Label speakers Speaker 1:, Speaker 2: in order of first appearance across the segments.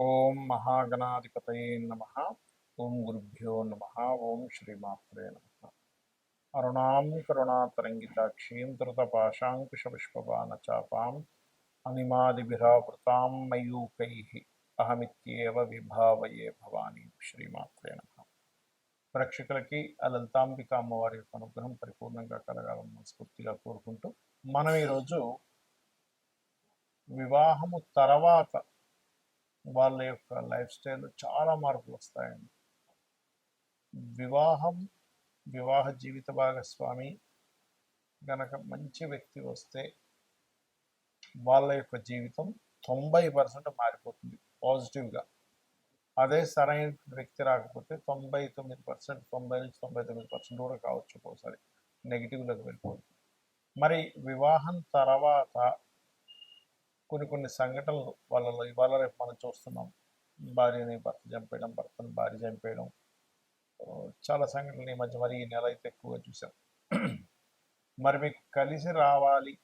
Speaker 1: ఓం మహాగణాధిపతయే నమః. ఓం గురుభ్యో నమః. ఓం శ్రీమాత్రే నమః. అరుణాం కరుణాతరంగితాక్షీం ధృతపాశాంకుశపుష్పబాణచాపాం అనిమాదిభిరావృతాం మయూకైః అహమిత్యేవ విభావయే భవానీ. శ్రీమాత్రే నమః. ప్రేక్షకులకి ఆ లలితాంబిక అమ్మవారి యొక్క అనుగ్రహం పరిపూర్ణంగా కలగాలని మనస్ఫూర్తిగా కోరుకుంటూ మనం ఈరోజు వివాహము తర్వాత వాళ్ళ యొక్క లైఫ్ స్టైల్ చాలా మార్పులు వస్తాయండి. వివాహ జీవిత భాగస్వామి గనక మంచి వ్యక్తి వస్తే వాళ్ళ యొక్క జీవితం 90% మారిపోతుంది పాజిటివ్గా. అదే సరైన వ్యక్తి రాకపోతే 99%, 90 నుంచి 99% కూడా కావచ్చు, ఒక్కోసారి నెగిటివ్లోకి వెళ్ళిపోతుంది. మరి వివాహం తర్వాత కొన్ని సంఘటనలు వాళ్ళలో ఇవాళ రేపు మనం చూస్తున్నాం. భార్యని భర్త చంపేయడం, భర్తను భార్య చంపేయడం, చాలా సంఘటనలు ఈ మధ్య మరి ఈ నెల అయితే ఎక్కువగా చూసాం. మరి మీకు కలిసి రావాలి,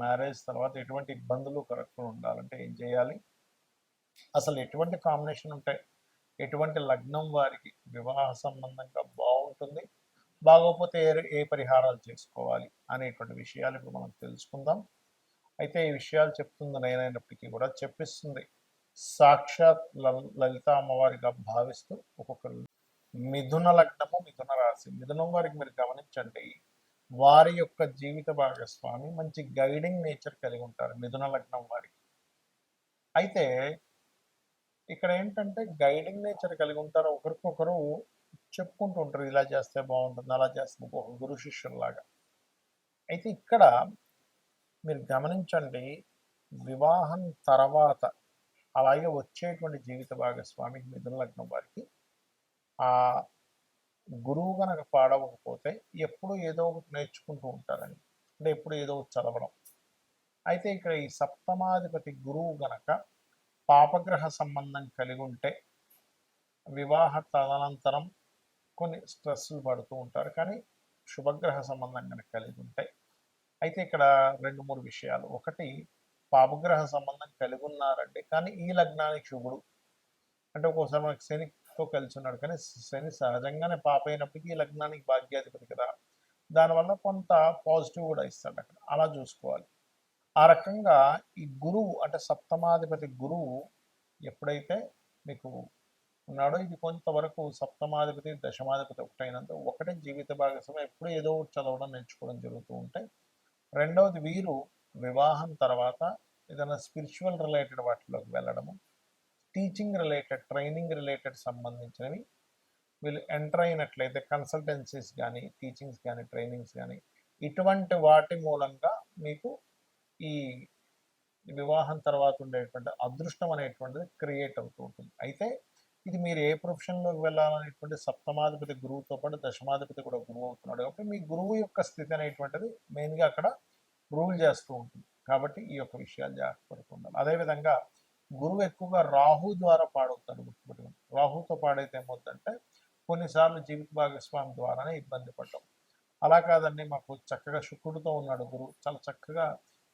Speaker 1: మ్యారేజ్ తర్వాత ఎటువంటి ఇబ్బందులు కలగకుండా ఉండాలంటే ఏం చేయాలి, అసలు ఎటువంటి కాంబినేషన్ ఉంటే ఎటువంటి లగ్నం వారికి వివాహ సంబంధంగా బాగుంటుంది, బాగోకపోతే ఏ పరిహారాలు చేసుకోవాలి అనేటువంటి విషయాలు ఇప్పుడు మనం తెలుసుకుందాం. అయితే ఈ విషయాలు చెప్తుంది నేనైనప్పటికీ కూడా చెప్పిస్తుంది సాక్షాత్ లలిత అమ్మవారిగా భావిస్తూ ఒక్కొక్కరు. మిథున లగ్నము, మిథున రాశి, మిథునం వారికి మీరు గమనించండి, వారి యొక్క జీవిత భాగస్వామి మంచి గైడింగ్ నేచర్ కలిగి ఉంటారు మిథున లగ్నం వారికి. అయితే ఇక్కడ ఏంటంటే గైడింగ్ నేచర్ కలిగి ఉంటారు, ఒకరికొకరు చెప్పుకుంటూ ఉంటారు, ఇలా చేస్తే బాగుంటుంది, అలా చేస్తే ఒక గురు శిష్యుల్లాగా. అయితే ఇక్కడ మీరు గమనించండి, వివాహం తర్వాత అలాగే వచ్చేటువంటి జీవిత భాగస్వామి మిథున లగ్నం వారికి ఆ గురువు గనక పాడవకపోతే ఎప్పుడు ఏదో ఒకటి నేర్చుకుంటూ ఉంటారండి, అంటే ఎప్పుడు ఏదో ఒకటి చదవడం. అయితే ఇక్కడ ఈ సప్తమాధిపతి గురువు గనక పాపగ్రహ సంబంధం కలిగి ఉంటే వివాహ తదనంతరం కొన్ని స్ట్రెస్సులు పడుతూ ఉంటారు. కానీ శుభగ్రహ సంబంధం కనుక కలిగి ఉంటే, అయితే ఇక్కడ 2-3 విషయాలు. ఒకటి, పాపగ్రహ సంబంధం కలిగి ఉన్నారంటే కానీ ఈ లగ్నానికి శుభుడు అంటే ఒక్కోసారి మనకి శనితో కలిసి ఉన్నాడు, కానీ శని సహజంగానే పాప అయినప్పటికీ ఈ లగ్నానికి భాగ్యాధిపతి కదా, దానివల్ల కొంత పాజిటివ్ కూడా ఇస్తాడు అక్కడ, అలా చూసుకోవాలి. ఆ రకంగా ఈ గురువు అంటే సప్తమాధిపతి గురువు ఎప్పుడైతే మీకు ఉన్నాడో, ఇది కొంతవరకు సప్తమాధిపతి దశమాధిపతి ఒకటైనంత ఒకటే జీవిత భాగస్వామి ఎప్పుడు ఏదో చదవడం నేర్చుకోవడం జరుగుతూ ఉంటాయి. రెండవది, వీరు వివాహం తర్వాత ఏదైనా స్పిరిచువల్ రిలేటెడ్ వాటిలోకి వెళ్ళడము, టీచింగ్ రిలేటెడ్, ట్రైనింగ్ రిలేటెడ్ సంబంధించినవి వీళ్ళు ఎంటర్ అయినట్లయితే కన్సల్టెన్సీస్ కానీ, టీచింగ్స్ కానీ, ట్రైనింగ్స్ కానీ, ఇటువంటి వాటి మూలంగా మీకు ఈ వివాహం తర్వాత ఉండేటువంటి అదృష్టం అనేటువంటిది క్రియేట్ అవుతూ ఉంటుంది. అయితే ఇది మీరు ఏ ప్రొఫెషన్లోకి వెళ్ళాలనేటువంటి సప్తమాధిపతి గురువుతో పాటు దశమాధిపతి కూడా గురువు అవుతున్నాడు కాబట్టి మీ గురువు యొక్క స్థితి అనేటువంటిది మెయిన్గా అక్కడ రూల్ చేస్తూ ఉంటుంది. కాబట్టి ఈ యొక్క విషయాలు జాగ్రత్త పడుతూ ఉండాలి. అదేవిధంగా గురువు ఎక్కువగా రాహు ద్వారా పాడవుతాడు, గుర్తుపెట్టుకుని. రాహుతో పాడైతే ఏమవుతుందంటే కొన్నిసార్లు జీవిత భాగస్వామి ద్వారానే ఇబ్బంది పడ్డాం. అలా కాదండి, మాకు చక్కగా శుక్రుడితో ఉన్నాడు గురువు, చాలా చక్కగా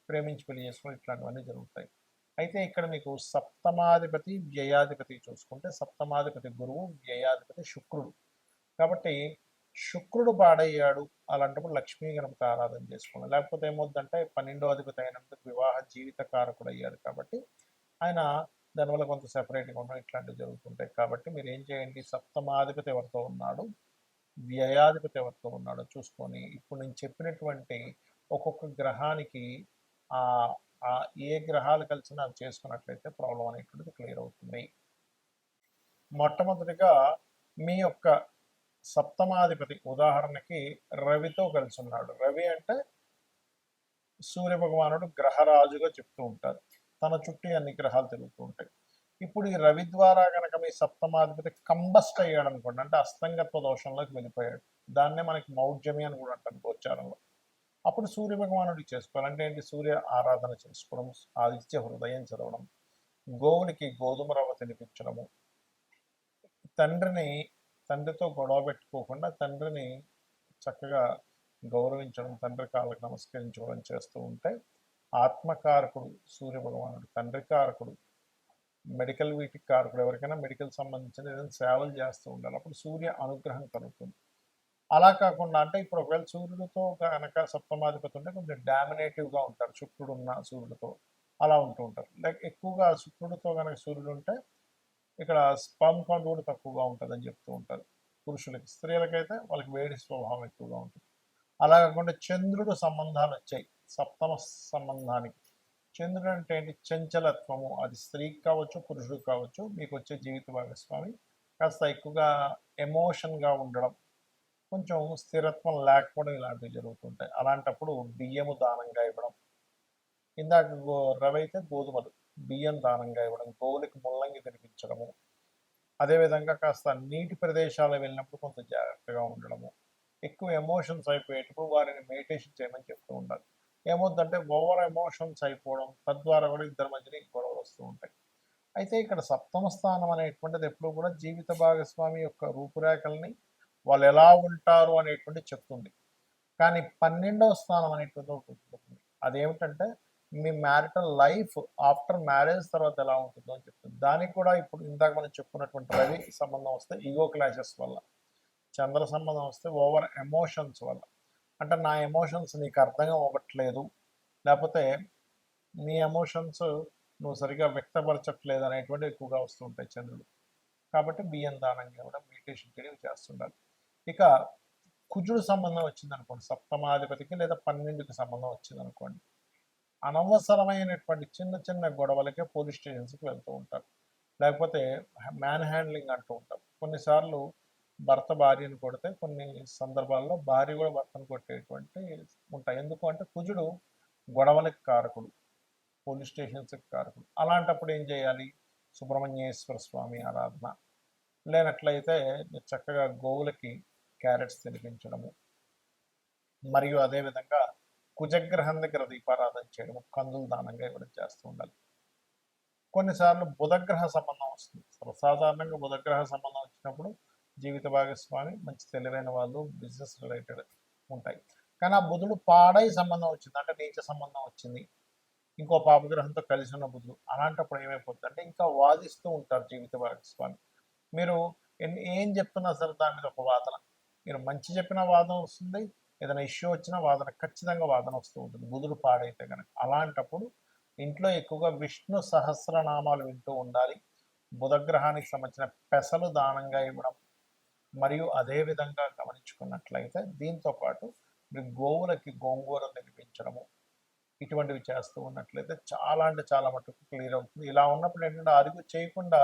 Speaker 1: ప్రేమించి పెళ్లి చేసుకుని ఇట్లాంటివన్నీ జరుగుతాయి. అయితే ఇక్కడ మీకు సప్తమాధిపతి వ్యయాధిపతి చూసుకుంటే, సప్తమాధిపతి గురువు, వ్యయాధిపతి శుక్రుడు. కాబట్టి శుక్రుడు పాడయ్యాడు, అలాంటప్పుడు లక్ష్మీ గణపతి ఆరాధన చేసుకోండి. లేకపోతే ఏమవుతుందంటే 12వ అధిపతి అయినందుకు వివాహ జీవిత కారకుడు అయ్యాడు కాబట్టి ఆయన దానివల్ల కొంత సెపరేట్గా ఉండడం ఇట్లాంటివి జరుగుతుంటాయి. కాబట్టి మీరు ఏం చేయండి, సప్తమాధిపతి ఎవరితో ఉన్నాడు, వ్యయాధిపతి ఎవరితో ఉన్నాడో చూసుకొని ఇప్పుడు నేను చెప్పినటువంటి ఒక్కొక్క గ్రహానికి ఏ గ్రహాలు కలిసినా అవి చేసుకున్నట్లయితే ప్రాబ్లం అనేటువంటిది క్లియర్ అవుతుంది. మొట్టమొదటిగా మీ యొక్క సప్తమాధిపతి ఉదాహరణకి రవితో కలిసి ఉన్నాడు. రవి అంటే సూర్య భగవానుడు గ్రహరాజుగా చెప్తూ ఉంటారు, తన చుట్టూ అన్ని గ్రహాలు తిరుగుతూ ఉంటాయి. ఇప్పుడు ఈ రవి ద్వారా కనుక మీ సప్తమాధిపతి కంబస్ట్ అయ్యాడు అనుకోండి, అంటే అస్తంగత్వ దోషంలోకి వెళ్ళిపోయాడు, దాన్నే మనకి మౌఢ్యమి అని కూడా అంటారు గోచారంలో. అప్పుడు సూర్య భగవానుడికి చేసుకోవాలి. అంటే ఏంటి, సూర్య ఆరాధన చేసుకోవడం, ఆదిత్య హృదయం చదవడం, గోవునికి గోధుమ రవ్వ తినిపించడము, తండ్రితో గొడవ పెట్టుకోకుండా తండ్రిని చక్కగా గౌరవించడం, తండ్రి కాళ్ళకు నమస్కరించుకోవడం చేస్తూ ఉంటే ఆత్మకారకుడు సూర్య భగవానుడు, తండ్రి కారకుడు మెడికల్ వీటికి కారకుడు. ఎవరికైనా మెడికల్ సంబంధించిన ఏదైనా సేవలు చేస్తూ ఉండాలి. అప్పుడు సూర్య అనుగ్రహం కలుగుతుంది. అలా కాకుండా అంటే ఇప్పుడు ఒకవేళ సూర్యుడితో కనుక సప్తమాధిపతి ఉంటే కొంచెం డామినేటివ్గా ఉంటారు, శుక్రుడు ఉన్న సూర్యుడితో అలా ఉంటూ ఉంటారు. లైక్ ఎక్కువగా శుక్రుడితో కనుక సూర్యుడు ఉంటే ఇక్కడ స్పర్మ్ కౌంట్ కూడా తక్కువగా ఉంటుందని చెప్తూ ఉంటారు పురుషులకి. స్త్రీలకైతే వాళ్ళకి వేడి స్వభావం ఎక్కువగా ఉంటుంది. అలా కాకుండా చంద్రుడు సంబంధాలు వచ్చాయి సప్తమ సంబంధానికి. చంద్రుడు అంటే ఏంటి? చంచలత్వము. అది స్త్రీకి కావచ్చు, పురుషుడికి కావచ్చు. మీకు వచ్చే జీవిత భాగస్వామి కాస్త ఎక్కువగా ఎమోషన్గా ఉండడం, కొంచెం స్థిరత్వం లేకపోవడం ఇలాంటివి జరుగుతుంటాయి. అలాంటప్పుడు బియ్యము దానంగా ఇవ్వడం, ఇందాక రవి అయితే గోధుమలు, బియ్యం దానంగా ఇవ్వడం, గోవులకి ముల్లంగి తినిపించడము, అదేవిధంగా కాస్త నీటి ప్రదేశాలు వెళ్ళినప్పుడు కొంత జాగ్రత్తగా ఉండడము, ఎక్కువ ఎమోషన్స్ అయిపోయేటప్పుడు వారిని మెడిటేషన్ చేయమని చెప్తూ ఉండాలి. ఏమవుతుందంటే ఓవర్ ఎమోషన్స్ అయిపోవడం, తద్వారా కూడా ఇద్దరి మధ్యన గొడవలు వస్తూ ఉంటాయి. అయితే ఇక్కడ సప్తమ స్థానం అనేటువంటిది ఎప్పుడు కూడా జీవిత భాగస్వామి యొక్క రూపురేఖల్ని, వాళ్ళు ఎలా ఉంటారు అనేటువంటి చెప్తుంది. కానీ 12వ స్థానం అనేటువంటి ఒకటి ఉంటుంది. అదేమిటంటే మీ మ్యారిటల్ లైఫ్ ఆఫ్టర్ మ్యారేజ్ తర్వాత ఎలా ఉంటుందో అని చెప్తుంది. దానికి కూడా ఇప్పుడు ఇందాక మనం చెప్పుకున్నటువంటి రవి సంబంధం వస్తే ఈగో క్లాషెస్ వల్ల, చంద్ర సంబంధం వస్తే ఓవర్ ఎమోషన్స్ వల్ల, అంటే నా ఎమోషన్స్ నీకు అర్థం అవ్వట్లేదు, లేకపోతే నీ ఎమోషన్స్ నువ్వు సరిగా వ్యక్తపరచట్లేదు అనేటువంటి ఎక్కువగా వస్తుంటాయి చంద్రుడు. కాబట్టి బియ్యం దానంగా కూడా మెడిటేషన్ చేయడం చేస్తుండాలి. ఇక కుజుడు సంబంధం వచ్చింది అనుకోండి, సప్తమాధిపతికి లేదా 12కి సంబంధం వచ్చింది అనుకోండి, అనవసరమైనటువంటి చిన్న చిన్న గొడవలకే పోలీస్ స్టేషన్స్కి వెళ్తూ ఉంటారు. లేకపోతే మ్యాన్ హ్యాండ్లింగ్ అంటూ ఉంటారు. కొన్నిసార్లు భర్త భార్యను కొడితే కొన్ని సందర్భాల్లో భార్య కూడా భర్తను కొట్టేటువంటి ఉంటాయి. ఎందుకు అంటే కుజుడు గొడవలకు కారకుడు, పోలీస్ స్టేషన్స్కి కారకుడు. అలాంటప్పుడు ఏం చేయాలి? సుబ్రహ్మణ్యేశ్వర స్వామి ఆరాధన, లేనట్లయితే చక్కగా గోవులకి క్యారెట్స్ తినిపించడము, మరియు అదేవిధంగా కుజగ్రహం దగ్గర దీపారాధన చేయడము, కందులు దానంగా ఇవ్వడం చేస్తూ ఉండాలి. కొన్నిసార్లు బుధగ్రహ సంబంధం వస్తుంది. సర్వసాధారణంగా బుధగ్రహ సంబంధం వచ్చినప్పుడు జీవిత భాగస్వామి మంచి తెలివైన వాళ్ళు, బిజినెస్ రిలేటెడ్ ఉంటాయి. కానీ ఆ బుధుడు పాడై సంబంధం వచ్చింది, అంటే నీచ సంబంధం వచ్చింది, ఇంకో పాపగ్రహంతో కలిసి ఉన్న బుధుడు, అలాంటప్పుడు ఏమైపోతుంది అంటే ఇంకా వాదిస్తూ ఉంటారు జీవిత భాగస్వామి. మీరు ఏం చెప్తున్నా సరే దాని మీద ఒక వాదన, మీరు మంచి చెప్పిన వాదన వస్తుంది, ఏదైనా ఇష్యూ వచ్చినా వాదన, ఖచ్చితంగా వాదన వస్తూ ఉంటుంది బుధుడు పాడైతే కనుక. అలాంటప్పుడు ఇంట్లో ఎక్కువగా విష్ణు సహస్రనామాలు వింటూ ఉండాలి. బుధగ్రహానికి సంబంధించిన పెసలు దానంగా ఇవ్వడం, మరియు అదేవిధంగా గమనించుకున్నట్లయితే దీంతో పాటు మీరు గోవులకి గోంగూర తినిపించడము, ఇటువంటివి చేస్తూ ఉన్నట్లయితే చాలా అంటే చాలా మటుకు క్లియర్ అవుతుంది. ఇలా ఉన్నప్పుడు ఏంటంటే అరుగు చేయకుండా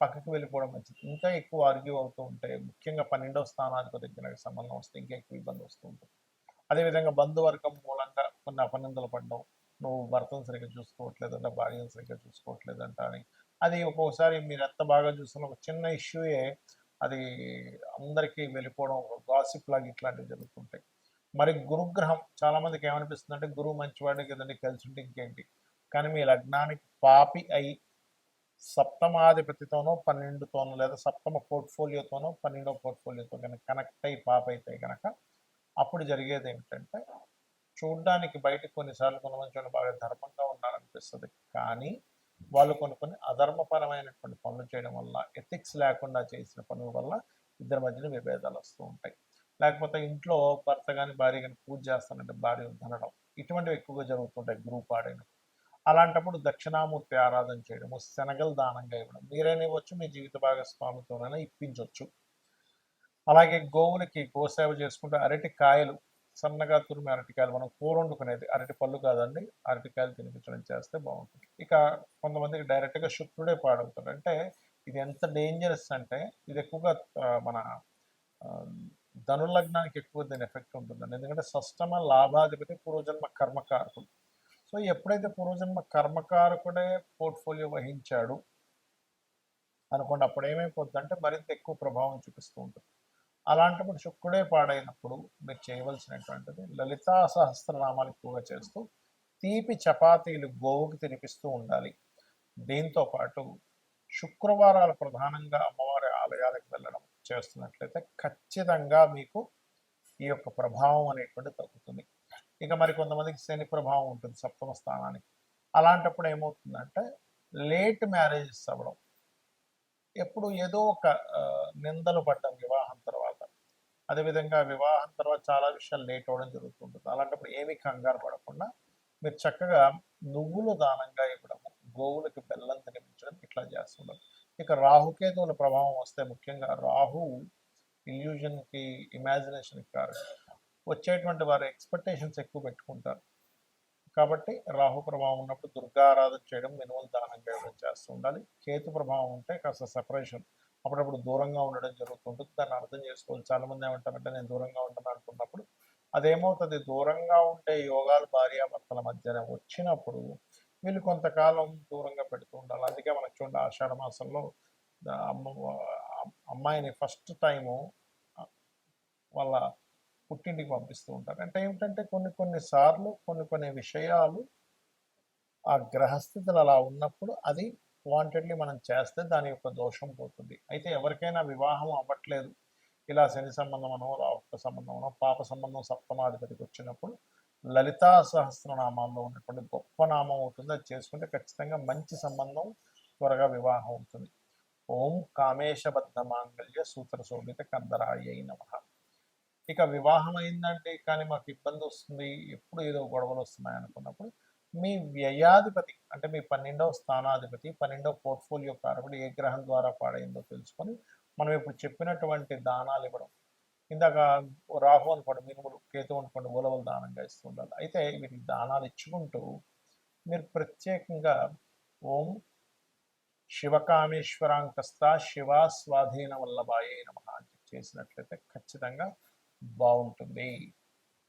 Speaker 1: పక్కకి వెళ్ళిపోవడం మంచిది. ఇంకా ఎక్కువ ఆర్గ్యూ అవుతూ ఉంటాయి, ముఖ్యంగా 12వ స్థానానికి దగ్గర సంబంధం వస్తే ఇంకా ఎక్కువ ఇబ్బంది వస్తూ ఉంటుంది. అదేవిధంగా బంధువర్గం మూలంగా కొన్ని అపనిందలు పడడం, నువ్వు భర్తను సరిగ్గా చూసుకోవట్లేదంట, భార్యను సరిగ్గా చూసుకోవట్లేదంట అని. అది ఒక్కొక్కసారి మీరు ఎంత బాగా చూస్తున్న ఒక చిన్న ఇష్యూయే అది అందరికీ వెళ్ళిపోవడం, గాసిప్ లాగా ఇట్లాంటివి జరుగుతుంటాయి. మరి గురుగ్రహం చాలామందికి ఏమనిపిస్తుంది అంటే గురువు మంచివాడే కదండి, కలిసి ఉంటే ఇంకేంటి. కానీ మీ లగ్నానికి పాపి అయి సప్తమాధిపతితోనో 12తోనో లేదా సప్తమ పోర్ట్ఫోలియోతోనో 12వ పోర్ట్ఫోలియోతో కనుక కనెక్ట్ అయ్యి పాప అయితే కనుక అప్పుడు జరిగేది ఏమిటంటే చూడ్డానికి బయటకు కొన్నిసార్లు కొంతమంది బాగా ధర్మంగా ఉన్నారనిపిస్తుంది, కానీ వాళ్ళు కొన్ని అధర్మపరమైనటువంటి పనులు చేయడం వల్ల, ఎథిక్స్ లేకుండా చేసిన పనుల వల్ల ఇద్దరి మధ్యన విభేదాలు వస్తూ ఉంటాయి. లేకపోతే ఇంట్లో భర్త కానీ భార్య కానీ పూజ చేస్తానంటే భార్య వద్దనడం, ఇటువంటివి ఎక్కువగా జరుగుతుంటాయి గ్రూప్ ఆడైన. అలాంటప్పుడు దక్షిణామూర్తి ఆరాధన చేయడము, శనగలు దానంగా ఇవ్వడం, మీరైనా ఇవ్వచ్చు, మీ జీవిత భాగస్వామితోనైనా ఇప్పించవచ్చు. అలాగే గోవులకి గోసేవ చేసుకుంటూ అరటి కాయలు, సన్నగా తురిమి అరటికాయలు, మనం కూర వండుకునేది అరటి పళ్ళు కాదండి, అరటికాయలు తినిపించడం చేస్తే బాగుంటుంది. ఇక కొంతమందికి డైరెక్ట్గా శుక్రుడే పాడవుతాడు. అంటే ఇది ఎంత డేంజరస్ అంటే ఇది ఎక్కువగా మన ధనులగ్నానికి ఎక్కువ దీని ఎఫెక్ట్ ఉంటుందండి. ఎందుకంటే షష్టమ లాభాధిపతి పూర్వజన్మ కర్మకారకుడు. సో ఎప్పుడైతే పూర్వజన్మ కర్మకారకుడే పోర్ట్ఫోలియో వహించాడు అనుకోండి, అప్పుడు ఏమైపోతుంది అంటే మరింత ఎక్కువ ప్రభావం చూపిస్తూ ఉంటుంది. అలాంటప్పుడు శుక్రుడే పాడైనప్పుడు మీరు చేయవలసినటువంటిది లలితా సహస్రనామాలు ఎక్కువగా చేస్తూ తీపి చపాతీలు గోవుకి తినిపిస్తూ ఉండాలి. దీంతో పాటు శుక్రవారాలు ప్రధానంగా అమ్మవారి ఆలయాలకు వెళ్ళడం చేస్తున్నట్లయితే ఖచ్చితంగా మీకు ఈ యొక్క ప్రభావం అనేటువంటి తగ్గుతుంది. ఇక మరి కొంతమందికి శని ప్రభావం ఉంటుంది సప్తమ స్థానానికి. అలాంటప్పుడు ఏమవుతుందంటే లేట్ మ్యారేజెస్ అవ్వడం, ఎప్పుడు ఏదో ఒక నిందలు పడ్డం వివాహం తర్వాత. అదేవిధంగా వివాహం తర్వాత చాలా విషయాలు లేట్ అవ్వడం జరుగుతుంటుంది. అలాంటప్పుడు ఏమీ కంగారు పడకుండా మీరు చక్కగా నువ్వులు దానంగా ఇవ్వడము, గోవులకి బెల్లం తినిపించడం ఇట్లా చేస్తుండాలి. ఇక రాహుకేతువుల ప్రభావం వస్తే ముఖ్యంగా రాహు ఇల్యూజన్కి, ఇమాజినేషన్కి కారణం. వచ్చేటువంటి వారు ఎక్స్పెక్టేషన్స్ ఎక్కువ పెట్టుకుంటారు. కాబట్టి రాహు ప్రభావం ఉన్నప్పుడు దుర్గా ఆరాధన చేయడం, మినుములు దానంగా ఇవ్వడం చేస్తూ ఉండాలి. కేతు ప్రభావం ఉంటే కాస్త సెపరేషన్, అప్పుడప్పుడు దూరంగా ఉండడం జరుగుతుంటుంది. దాన్ని అర్థం చేసుకోవాలి. చాలామంది ఏమంటారంటే నేను దూరంగా ఉంటాను అంటున్నప్పుడు అదేమవుతుంది, దూరంగా ఉండే యోగాలు భార్యాభర్తల మధ్యన వచ్చినప్పుడు వీళ్ళు కొంతకాలం దూరంగా పెడుతూ ఉండాలి. అందుకే మనకు చూడండి ఆషాఢ మాసంలో అమ్మాయిని ఫస్ట్ టైము వాళ్ళ పుట్టింటికి పంపిస్తూ ఉంటారు. అంటే ఏమిటంటే కొన్ని సార్లు కొన్ని విషయాలు ఆ గ్రహస్థితులు అలా ఉన్నప్పుడు అది వాంటెడ్లీ మనం చేస్తే దాని యొక్క దోషం పోతుంది. అయితే ఎవరికైనా వివాహం అవ్వట్లేదు, ఇలా శని సంబంధమనో, రాహుత్వ సంబంధమనో, పాప సంబంధం సప్తమాధిపతికి వచ్చినప్పుడు లలితా సహస్రనామాల్లో ఉన్నటువంటి గొప్ప నామం అవుతుంది. అది చేసుకుంటే ఖచ్చితంగా మంచి సంబంధం, త్వరగా వివాహం అవుతుంది. ఓం కామేశబద్ధ మాంగళ్య సూత్ర శోభిత కందరాయ నమః. ఇక వివాహం అయిందంటే కానీ మాకు ఇబ్బంది వస్తుంది, ఎప్పుడు ఏదో గొడవలు వస్తున్నాయి అనుకున్నప్పుడు మీ వ్యయాధిపతి అంటే మీ 12వ స్థానాధిపతి, 12వ పోర్ట్ఫోలియో కారకుడు ఏ గ్రహం ద్వారా పాడైందో తెలుసుకొని మనం ఇప్పుడు చెప్పినటువంటి దానాలు ఇవ్వడం. ఇందాక రాహు అనుకోండి మినుములు, కేతు అనుకోండి ఉలవలు దానంగా ఇస్తూ ఉండాలి. అయితే వీటికి దానాలు ఇచ్చుకుంటూ మీరు ప్రత్యేకంగా ఓం శివకామేశ్వరాంకస్త శివ స్వాధీన వల్లభాయే నమః అని చేసినట్లయితే ఖచ్చితంగా బాగుంటుంది.